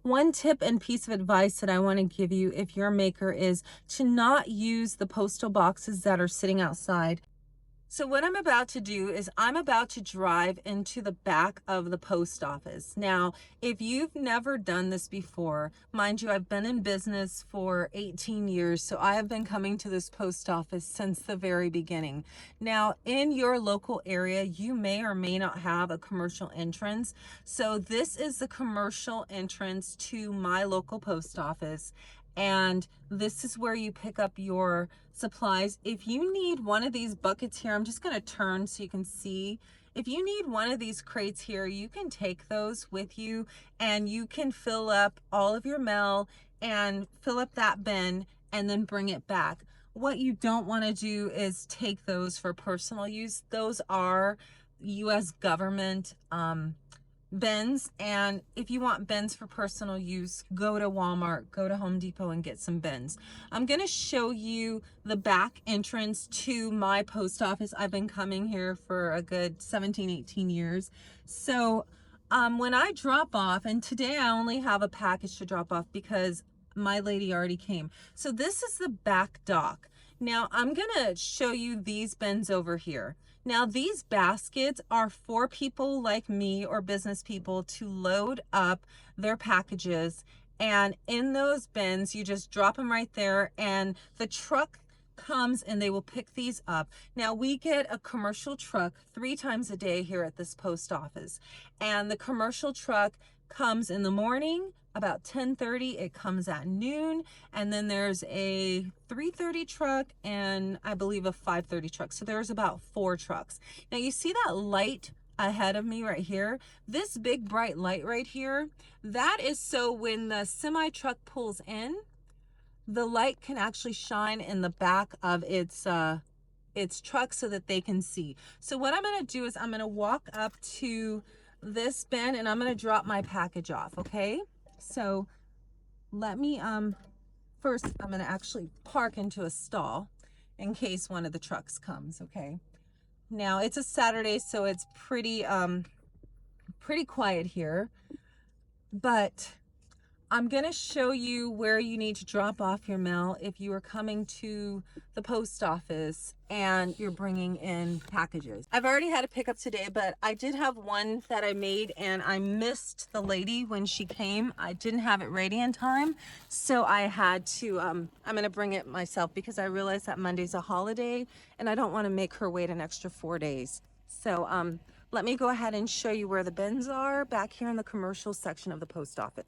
one tip and piece of advice that I want to give you if you're a maker is to not use the postal boxes that are sitting outside. So what I'm about to do is I'm about to drive into the back of the post office. Now, if you've never done this before, mind you, I've been in business for 18 years, so I have been coming to this post office since the very beginning. Now, in your local area, you may or may not have a commercial entrance. So this is the commercial entrance to my local post office. And this is where you pick up your supplies. If you need one of these buckets here, I'm just going to turn so you can see. If you need one of these crates here, you can take those with you and you can fill up all of your mail and fill up that bin and then bring it back. What you don't want to do is take those for personal use. Those are US government bins, and if you want bins for personal use, go to Walmart, go to Home Depot and get some bins. I'm going to show you the back entrance to my post office. I've been coming here for a good 17-18 years. So when I drop off, and today I only have a package to drop off because my lady already came. So this is the back dock. Now I'm gonna show you these bins over here. Now these baskets are for people like me or business people to load up their packages, and in those bins you just drop them right there and the truck comes and they will pick these up. Now we get a commercial truck 3 times a day here at this post office, and the commercial truck comes in the morning about 10:30, it comes at noon, and then there's a 3:30 truck and I believe a 5:30 truck. So there's about 4 trucks. Now you see that light ahead of me right here? This big bright light right here, that is so when the semi truck pulls in, the light can actually shine in the back of its truck so that they can see. So what I'm going to do is I'm going to walk up to this bin and I'm going to drop my package off, okay? So let me first I'm going to actually park into a stall in case one of the trucks comes, okay? Now it's a Saturday, so it's pretty quiet here, but I'm going to show you where you need to drop off your mail if you are coming to the post office and you're bringing in packages. I've already had a pickup today, but I did have one that I made and I missed the lady when she came. I didn't have it ready in time, so I had to, I'm going to bring it myself because I realized that Monday's a holiday and I don't want to make her wait an extra 4 days. So let me go ahead and show you where the bins are back here in the commercial section of the post office.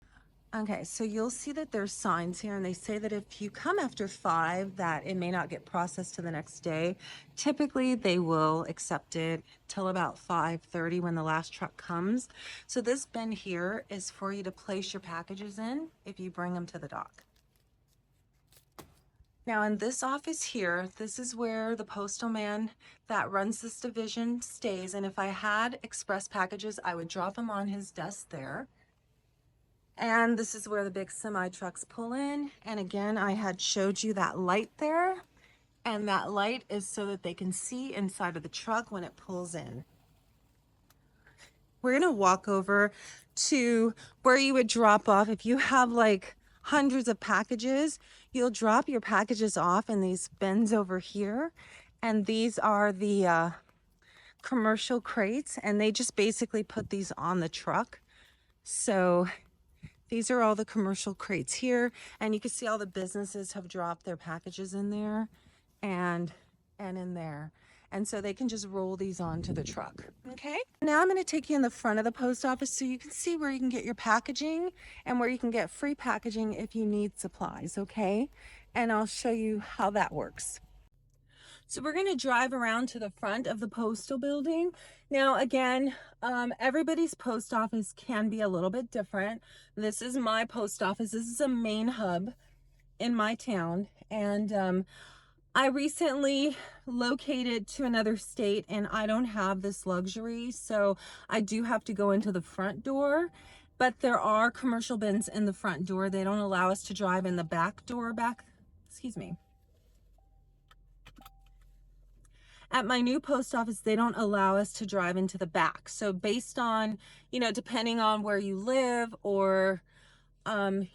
Okay, so you'll see that there's signs here and they say that if you come after 5 that it may not get processed to the next day. Typically they will accept it till about 5:30 when the last truck comes. So this bin here is for you to place your packages in if you bring them to the dock. Now in this office here, this is where the postal man that runs this division stays, and if I had express packages I would drop them on his desk there. And this is where the big semi trucks pull in. And again, I had showed you that light there. And that light is so that they can see inside of the truck when it pulls in. We're gonna walk over to where you would drop off. If you have like hundreds of packages, you'll drop your packages off in these bins over here. And these are the commercial crates, and they just basically put these on the truck. So these are all the commercial crates here, and you can see all the businesses have dropped their packages in there and in there. And so they can just roll these onto the truck, okay? Now I'm gonna take you in the front of the post office so you can see where you can get your packaging and where you can get free packaging if you need supplies, okay? And I'll show you how that works. So we're going to drive around to the front of the postal building. Now, again, everybody's post office can be a little bit different. This is my post office. This is a main hub in my town. And I recently located to another state and I don't have this luxury. So I do have to go into the front door. But there are commercial bins in the front door. They don't allow us to drive in the back door excuse me. At my new post office, they don't allow us to drive into the back. So based on, you know, depending on where you live or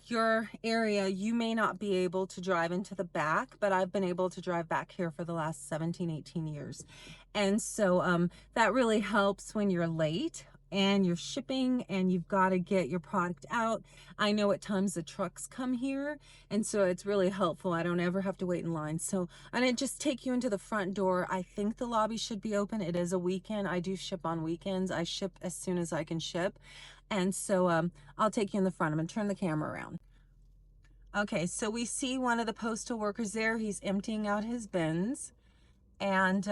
your area, you may not be able to drive into the back, but I've been able to drive back here for the last 17, 18 years. And so that really helps when you're late and you're shipping and you've got to get your product out. I know at times the trucks come here, and so it's really helpful. I don't ever have to wait in line. So I'm gonna just take you into the front door. I think the lobby should be open. It is a weekend. I do ship on weekends. I ship as soon as I can ship. And so I'll take you in the front. I'm gonna turn the camera around. Okay, so we see one of the postal workers there. He's emptying out his bins. And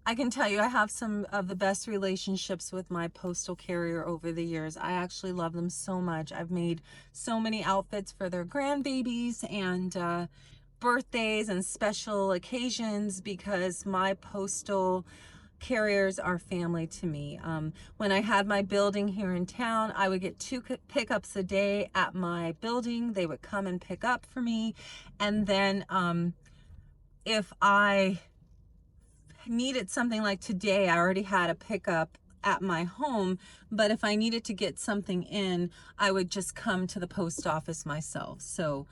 I can tell you, I have some of the best relationships with my postal carrier over the years. I actually love them so much. I've made so many outfits for their grandbabies and birthdays and special occasions because my postal carriers are family to me. When I had my building here in town, I would get 2 pickups a day at my building. They would come and pick up for me. And then if I needed something like today, I already had a pickup at my home, but if I needed to get something in, I would just come to the post office myself. So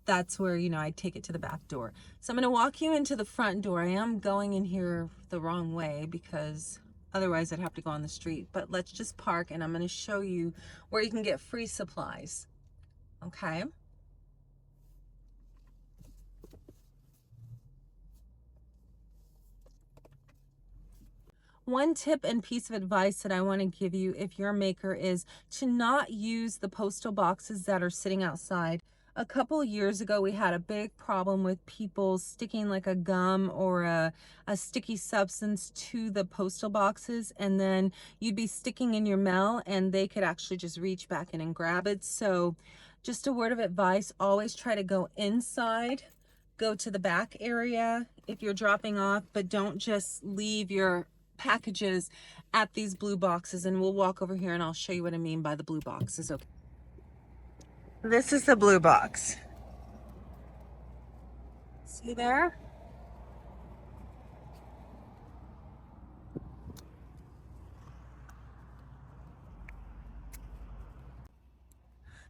that's where, you know, I take it to the back door. So I'm going to walk you into the front door. I am going in here the wrong way because otherwise I'd have to go on the street, but let's just park and I'm going to show you where you can get free supplies. Okay. One tip and piece of advice that I want to give you if you're a maker is to not use the postal boxes that are sitting outside. A couple of years ago, we had a big problem with people sticking like a gum or a sticky substance to the postal boxes, and then you'd be sticking in your mail and they could actually just reach back in and grab it. So just a word of advice, always try to go inside, go to the back area if you're dropping off, but don't just leave your packages at these blue boxes. And we'll walk over here and I'll show you what I mean by the blue boxes. Okay. This is the blue box. See there?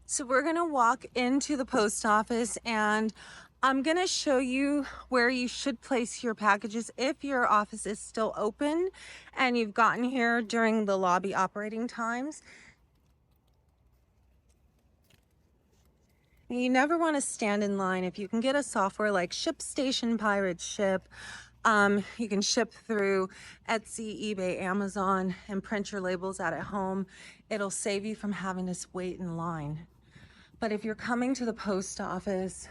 So we're gonna walk into the post office and I'm gonna show you where you should place your packages if your office is still open and you've gotten here during the lobby operating times. You never want to stand in line. If you can get a software like ShipStation, Pirate Ship, you can ship through Etsy, eBay, Amazon, and print your labels out at home. It'll save you from having to wait in line. But if you're coming to the post office,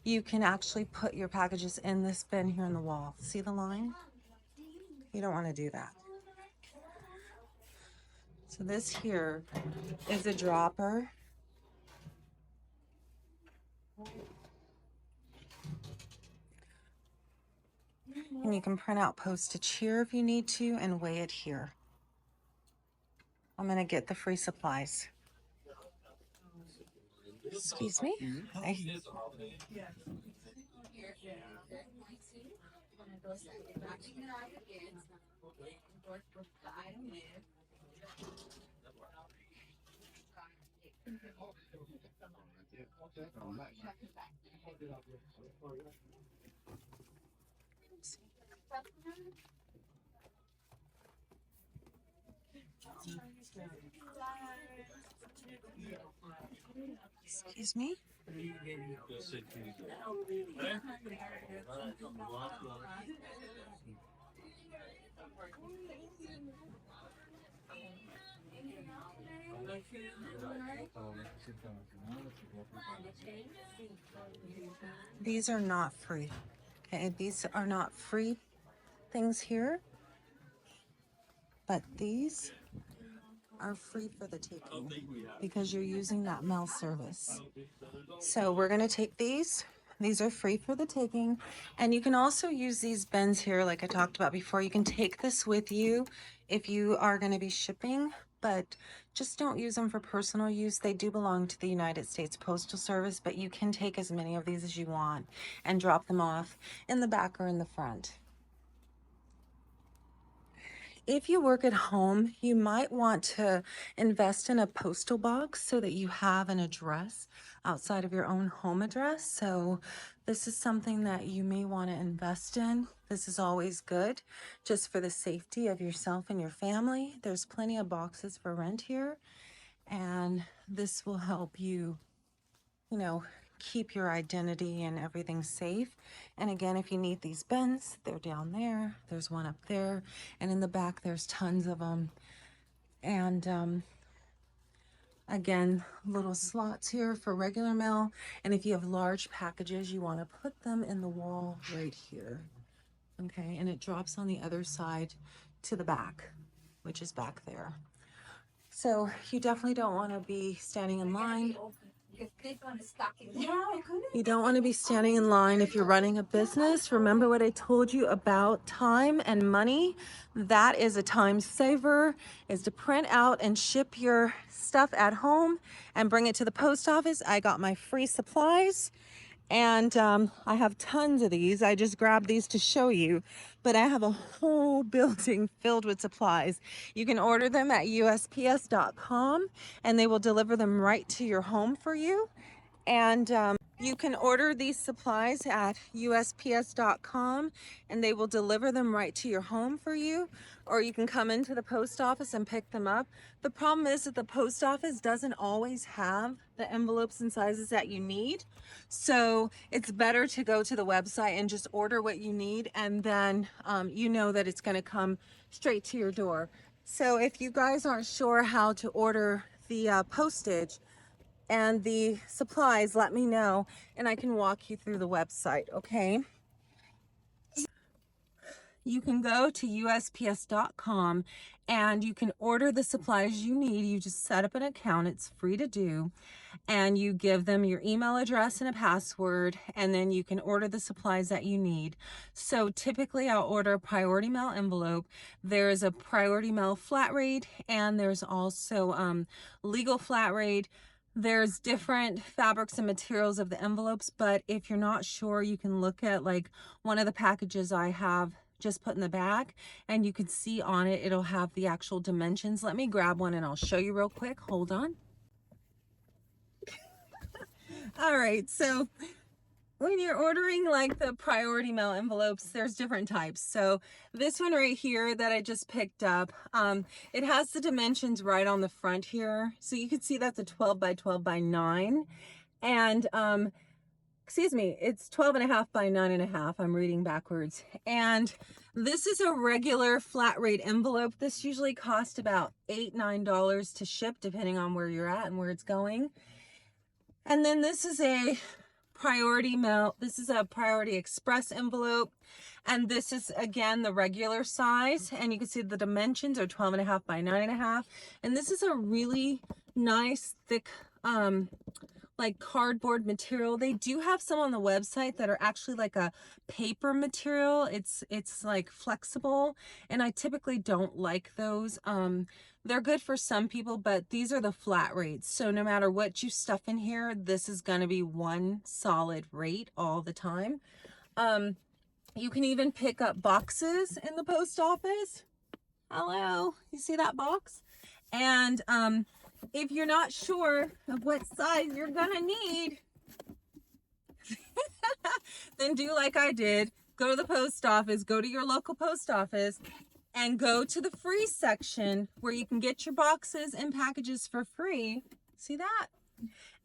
you can actually put your packages in this bin here in the wall. See the line? You don't want to do that. So this here is a dropper. And you can print out postage here if you need to and weigh it here. I'm gonna get the free supplies. Excuse me? Hi. Excuse me? These are not free. Okay, these are not free things here, but these are free for the taking because you're using that mail service. So we're going to take these. These are free for the taking. And you can also use these bins here like I talked about before. You can take this with you if you are going to be shipping, but just don't use them for personal use. They do belong to the United States Postal Service, but you can take as many of these as you want and drop them off in the back or in the front. If you work at home, you might want to invest in a postal box so that you have an address outside of your own home address. So this is something that you may want to invest in. This is always good just for the safety of yourself and your family. There's plenty of boxes for rent here, and this will help you, you know, keep your identity and everything safe. And again, if you need these bins, they're down there. There's one up there, and in the back there's tons of them. And again, little slots here for regular mail. And if you have large packages, you want to put them in the wall right here. Okay, and it drops on the other side to the back, which is back there. So you definitely don't want to be standing in line. You don't want to be standing in line if you're running a business. Remember what I told you about time and money. That is a time saver, is to print out and ship your stuff at home and bring it to the post office. I got my free supplies, and I have tons of these. I just grabbed these to show you, but I have a whole building filled with supplies. You can order them at USPS.com and they will deliver them right to your home for you. And you can order these supplies at USPS.com and they will deliver them right to your home for you, or you can come into the post office and pick them up. The problem is that the post office doesn't always have the envelopes and sizes that you need. So it's better to go to the website and just order what you need, and then you know that it's going to come straight to your door. So if you guys aren't sure how to order the postage and the supplies, let me know and I can walk you through the website, okay? You can go to USPS.com and you can order the supplies you need. You just set up an account, it's free to do, and you give them your email address and a password, and then you can order the supplies that you need. So typically I'll order a priority mail envelope. There's a priority mail flat rate, and there's also legal flat rate. There's different fabrics and materials of the envelopes, but if you're not sure, you can look at like one of the packages I have just put in the back, and you can see on it, it'll have the actual dimensions. Let me grab one and I'll show you real quick. Hold on. All right, so when you're ordering like the priority mail envelopes, there's different types. So this one right here that I just picked up, it has the dimensions right on the front here. So you can see that's a 12 by 12 by 9. And excuse me, it's 12.5 by 9.5. I'm reading backwards. And this is a regular flat rate envelope. This usually costs about $8, $9 to ship, depending on where you're at and where it's going. And then this is a priority mail. This is a priority express envelope. And this is again the regular size. And you can see the dimensions are 12.5 by 9.5. And this is a really nice, thick, like cardboard material. They do have some on the website that are actually like a paper material. It's like flexible, and I typically don't like those. They're good for some people, but these are the flat rates. So no matter what you stuff in here, this is going to be one solid rate all the time. You can even pick up boxes in the post office. Hello, you see that box? And if you're not sure of what size you're gonna need, then do like I did. Go to the post office, go to your local post office, and go to the free section where you can get your boxes and packages for free. See that?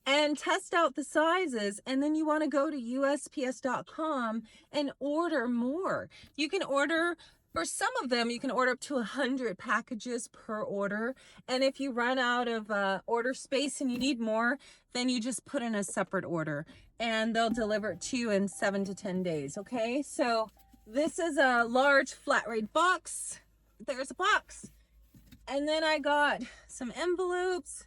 And test out the sizes, and then you want to go to USPS.com and order more. You can order, for some of them, you can order up to 100 packages per order. And if you run out of order space and you need more, then you just put in a separate order and they'll deliver it to you in 7 to 10 days. Okay, so this is a large flat rate box. There's a box. And then I got some envelopes.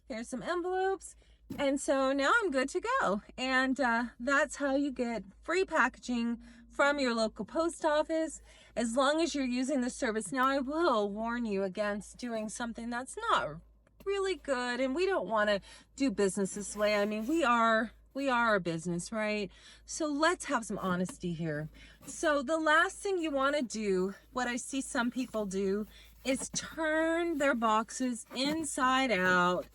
Here's some envelopes. And so now I'm good to go. And that's how you get free packaging from your local post office, as long as you're using the service. Now, I will warn you against doing something that's not really good, and we don't want to do business this way. I mean, we are We are a business, right? So let's have some honesty here. So the last thing you want to do, what I see some people do, is turn their boxes inside out,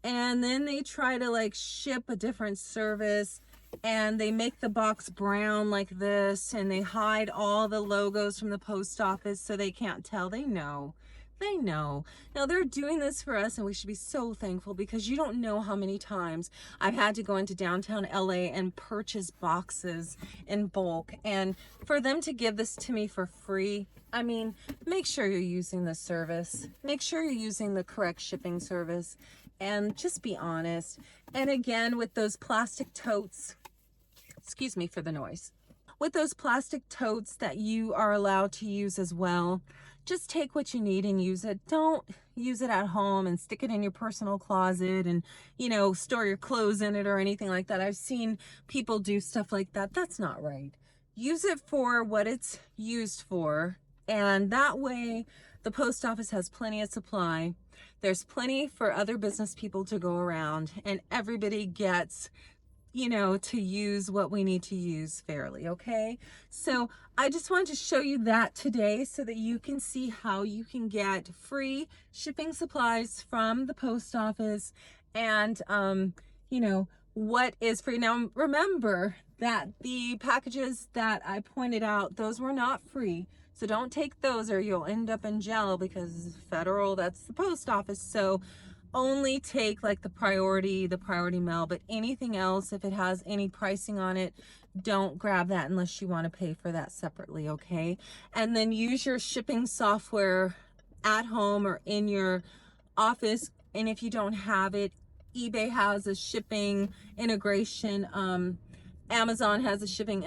and then they try to like ship a different service, and they make the box brown like this, and they hide all the logos from the post office so they can't tell. They know. They know. Now they're doing this for us, and we should be so thankful, because you don't know how many times I've had to go into downtown LA and purchase boxes in bulk, and for them to give this to me for free, I mean, make sure you're using the service. Make sure you're using the correct shipping service, and just be honest. And again, with those plastic totes, excuse me for the noise, with those plastic totes that you are allowed to use as well, just take what you need and use it. Don't use it at home and stick it in your personal closet and, you know, store your clothes in it or anything like that. I've seen people do stuff like that. That's not right. Use it for what it's used for, and that way the post office has plenty of supply. There's plenty for other business people to go around, and everybody gets, you know, to use what we need to use fairly, okay? So I just wanted to show you that today so that you can see how you can get free shipping supplies from the post office, and you know, what is free. Now remember that the packages that I pointed out, those were not free. So don't take those or you'll end up in jail, because federal, that's the post office. So only take like the priority mail, but anything else, if it has any pricing on it, don't grab that unless you want to pay for that separately, okay? And then use your shipping software at home or in your office. And if you don't have it, eBay has a shipping integration. Amazon has a shipping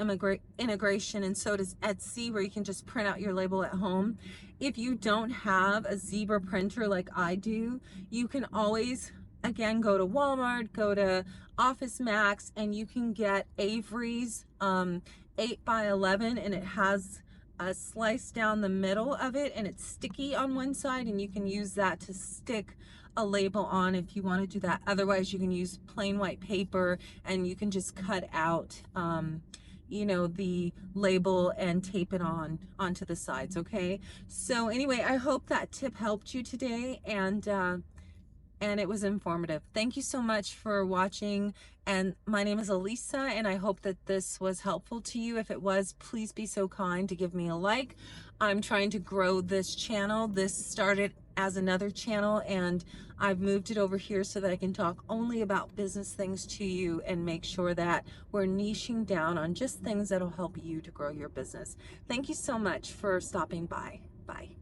integration, and so does Etsy, where you can just print out your label at home. If you don't have a Zebra printer like I do, you can always, again, go to Walmart, go to Office Max, and you can get Avery's 8x11, and it has a slice down the middle of it, and it's sticky on one side, and you can use that to stick a label on if you want to do that. Otherwise, you can use plain white paper, and you can just cut out you know, the label and tape it onto the sides, okay? So anyway, I hope that tip helped you today, and it was informative. Thank you so much for watching, and my name is Elisa, and I hope that this was helpful to you. If it was, please be so kind to give me a like. I'm trying to grow this channel. This started as another channel, and I've moved it over here so that I can talk only about business things to you and make sure that we're niching down on just things that'll help you to grow your business. Thank you so much for stopping by. Bye.